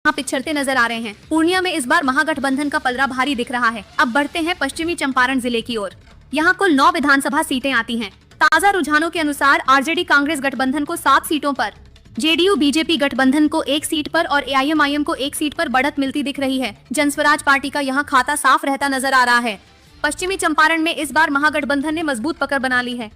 यहाँ पिछड़ते नजर आ रहे हैं। पूर्णिया में इस बार महागठबंधन का पलड़ा भारी दिख रहा है। अब बढ़ते हैं पश्चिमी चंपारण जिले की ओर। यहाँ कुल 9 विधानसभा सीटें आती हैं। ताजा रुझानों के अनुसार आरजेडी कांग्रेस गठबंधन को 7 सीटों पर, जेडीयू बीजेपी गठबंधन को 1 सीट पर और एआईएमआईएम को 1 सीट पर बढ़त मिलती दिख रही है। जनस्वराज पार्टी का यहाँ खाता साफ रहता नजर आ रहा है। पश्चिमी चंपारण में इस बार महागठबंधन ने मजबूत पकड़ बना ली है।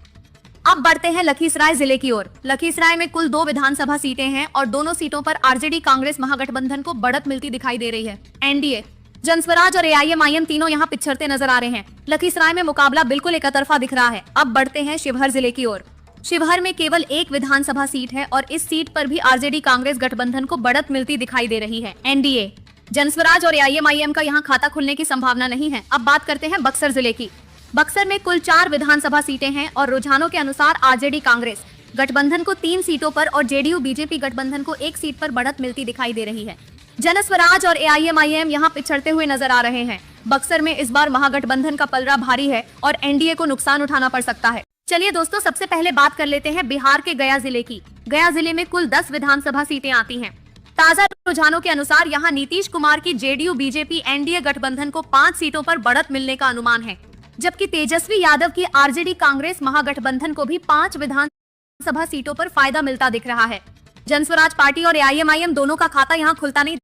अब बढ़ते हैं लखीसराय जिले की ओर। लखीसराय में कुल 2 विधानसभा सीटें हैं और दोनों सीटों पर आरजेडी कांग्रेस महागठबंधन को बढ़त मिलती दिखाई दे रही है। एनडीए, जनस्वराज और एआईएमआईएम तीनों यहाँ पिछड़ते नजर आ रहे हैं। लखीसराय में मुकाबला बिल्कुल एकतरफा दिख रहा है। अब बढ़ते हैं शिवहर जिले की ओर। शिवहर में केवल 1 विधानसभा सीट है और इस सीट पर भी आरजेडी कांग्रेस गठबंधन को बढ़त मिलती दिखाई दे रही है। एनडीए, जनस्वराज और एआईएमआईएम का यहाँ खाता खुलने की संभावना नहीं है। अब बात करते हैं बक्सर जिले की। बक्सर में कुल 4 विधानसभा सीटें हैं और रुझानों के अनुसार आरजेडी कांग्रेस गठबंधन को 3 सीटों पर और जेडीयू बीजेपी गठबंधन को 1 सीट पर बढ़त मिलती दिखाई दे रही है। जनस्वराज और एआईएमआईएम यहाँ पिछड़ते हुए नजर आ रहे हैं। बक्सर में इस बार महागठबंधन का पलड़ा भारी है और एनडीए को नुकसान उठाना पड़ सकता है। चलिए दोस्तों, सबसे पहले बात कर लेते हैं बिहार के गया जिले की। गया जिले में कुल 10 विधानसभा सीटें आती हैं। ताजा रुझानों के अनुसार यहाँ नीतीश कुमार की जेडीयू बीजेपी एनडीए गठबंधन को 5 सीटों पर बढ़त मिलने का अनुमान है, जबकि तेजस्वी यादव की आरजेडी कांग्रेस महागठबंधन को भी 5 विधानसभा सीटों पर फायदा मिलता दिख रहा है। जनस्वराज पार्टी और एआईएमआईएम दोनों का खाता यहाँ खुलता नहीं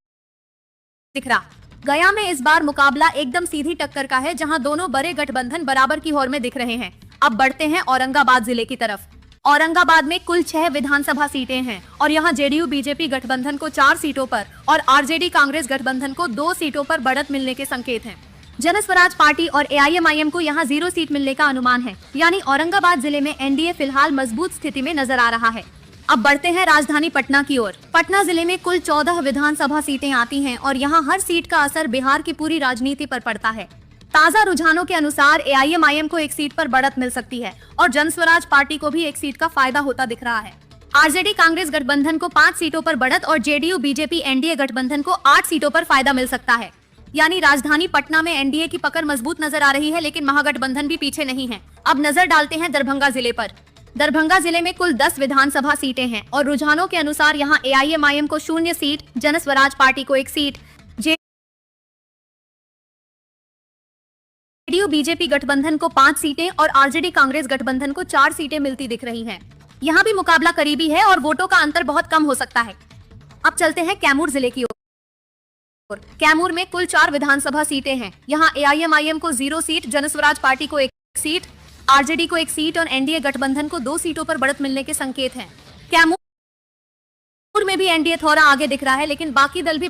दिख रहा। गया में इस बार मुकाबला एकदम सीधी टक्कर का है, जहां दोनों बड़े गठबंधन बराबर की होड़ में दिख रहे हैं। अब बढ़ते हैं औरंगाबाद जिले की तरफ। औरंगाबाद में कुल 6 विधानसभा सीटें हैं और यहां जेडीयू बीजेपी गठबंधन को 4 सीटों पर और आरजेडी कांग्रेस गठबंधन को 2 सीटों पर बढ़त मिलने के संकेत हैं। जनस्वराज पार्टी और एआईएमआईएम को यहां 0 सीट मिलने का अनुमान है, यानी औरंगाबाद जिले में एनडीए फिलहाल मजबूत स्थिति में नजर आ रहा है। अब बढ़ते हैं राजधानी पटना की ओर। पटना जिले में कुल 14 विधानसभा सीटें आती हैं और यहां हर सीट का असर बिहार की पूरी राजनीति पर पड़ता है। ताजा रुझानों के अनुसार एआईएमआईएम को 1 सीट पर बढ़त मिल सकती है और जनस्वराज पार्टी को भी 1 सीट का फायदा होता दिख रहा है। आरजेडी कांग्रेस गठबंधन को 5 सीटों पर बढ़त और जेडीयू बीजेपी एनडीए गठबंधन को 8 सीटों पर फायदा मिल सकता है। यानी राजधानी पटना में एनडीए की पकड़ मजबूत नजर आ रही है, लेकिन महागठबंधन भी पीछे नहीं है। अब नजर डालते हैं दरभंगा जिले पर। दरभंगा जिले में कुल 10 विधानसभा सीटें हैं और रुझानों के अनुसार यहां एआईएमआईएम को 0 सीट, जनस्वराज पार्टी को 1 सीट, जेडीयू बीजेपी गठबंधन को 5 सीटें और आरजेडी कांग्रेस गठबंधन को 4 सीटें मिलती दिख रही हैं। यहां भी मुकाबला करीबी है और वोटों का अंतर बहुत कम हो सकता है। अब चलते हैं कैमूर जिले की ओर। कैमूर में कुल 4 विधानसभा सीटें हैं। यहां एआईएमआईएम को 0 सीट, जनस्वराज पार्टी को 1 सीट, आरजेडी को 1 सीट और एनडीए गठबंधन को 2 सीटों पर बढ़त मिलने के संकेत हैं। कैमूर में भी एनडीए थोड़ा आगे दिख रहा है, लेकिन बाकी दल भी